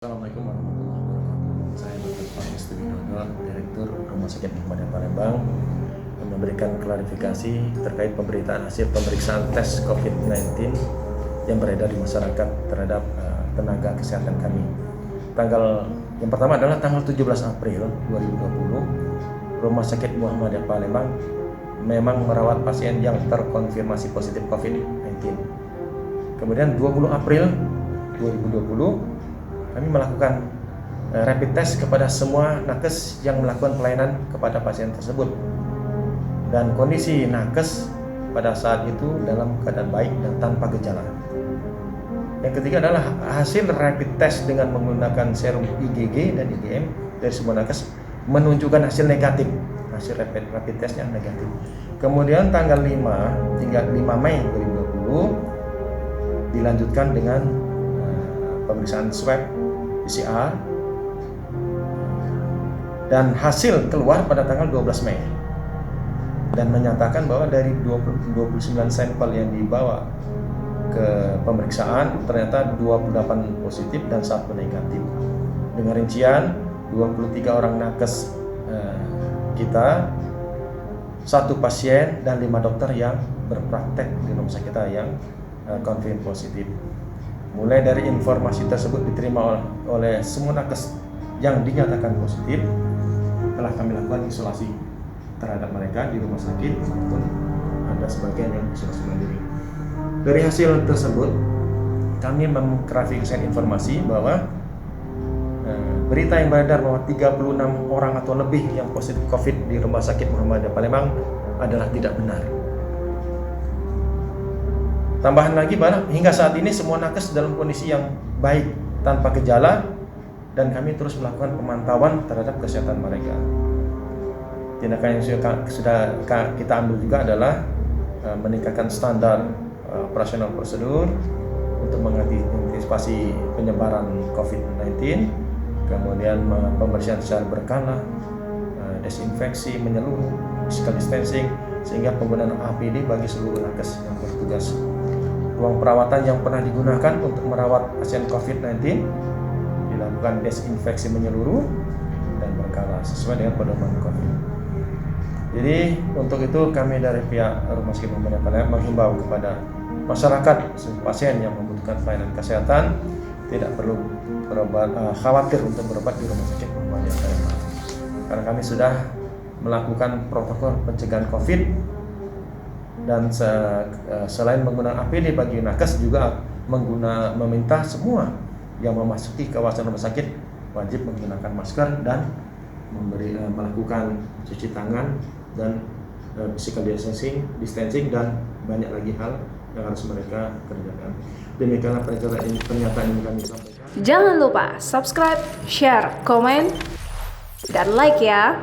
Assalamualaikum warahmatullahi wabarakatuh. Saya Dr. Pangestu Widodo, Direktur Rumah Sakit Muhammadiyah Palembang, memberikan klarifikasi terkait pemberitaan hasil pemeriksaan tes COVID-19 yang beredar di masyarakat terhadap tenaga kesehatan kami. Yang pertama adalah tanggal 17 April 2020, Rumah Sakit Muhammadiyah Palembang memang merawat pasien yang terkonfirmasi positif COVID-19. Kemudian 20 April 2020 kami melakukan rapid test kepada semua nakes yang melakukan pelayanan kepada pasien tersebut, dan kondisi nakes pada saat itu dalam keadaan baik dan tanpa gejala. Yang ketiga adalah hasil rapid test dengan menggunakan serum IgG dan IgM dari semua nakes menunjukkan hasil negatif, hasil rapid testnya negatif. Kemudian tanggal 5 Mei 2020 dilanjutkan dengan pemeriksaan swab PCR dan hasil keluar pada tanggal 12 Mei dan menyatakan bahwa dari 29 sampel yang dibawa ke pemeriksaan ternyata 28 positif dan 1 negatif. Dengan rincian 23 orang nakes kita, 1 pasien dan 5 dokter yang berpraktek di rumah sakit kita yang konfirm positif. Mulai dari informasi tersebut diterima oleh semua nakes yang dinyatakan positif, telah kami lakukan isolasi terhadap mereka di rumah sakit, maupun ada sebagian yang isolasi mandiri. Dari hasil tersebut, kami mengklarifikasi informasi bahwa berita yang beredar bahwa 36 orang atau lebih yang positif COVID di Rumah Sakit Muhammadiyah Palembang adalah tidak benar. Tambahan lagi bahwa hingga saat ini semua nakes dalam kondisi yang baik tanpa gejala, dan kami terus melakukan pemantauan terhadap kesehatan mereka. Tindakan yang sudah kita ambil juga adalah meningkatkan standar operasional prosedur untuk mengantisipasi penyebaran COVID-19, kemudian pembersihan secara berkala, desinfeksi menyeluruh, physical distancing, sehingga penggunaan APD bagi seluruh nakes yang bertugas. Ruang perawatan yang pernah digunakan untuk merawat pasien COVID-19 dilakukan desinfeksi menyeluruh dan berkala sesuai dengan pedoman COVID. Jadi untuk itu kami dari pihak Rumah Sakit Muhammadiyah Palembang menghimbau kepada masyarakat pasien yang membutuhkan pelayanan kesehatan tidak perlu khawatir untuk berobat di Rumah Sakit Muhammadiyah Palembang, karena kami sudah melakukan protokol pencegahan COVID. Dan selain menggunakan APD bagi nakes, juga meminta semua yang memasuki kawasan rumah sakit wajib menggunakan masker dan melakukan cuci tangan dan physical distancing dan banyak lagi hal yang harus mereka kerjakan. Demikianlah pernyataan yang kami sampaikan. Jangan lupa subscribe, share, komen, dan like ya.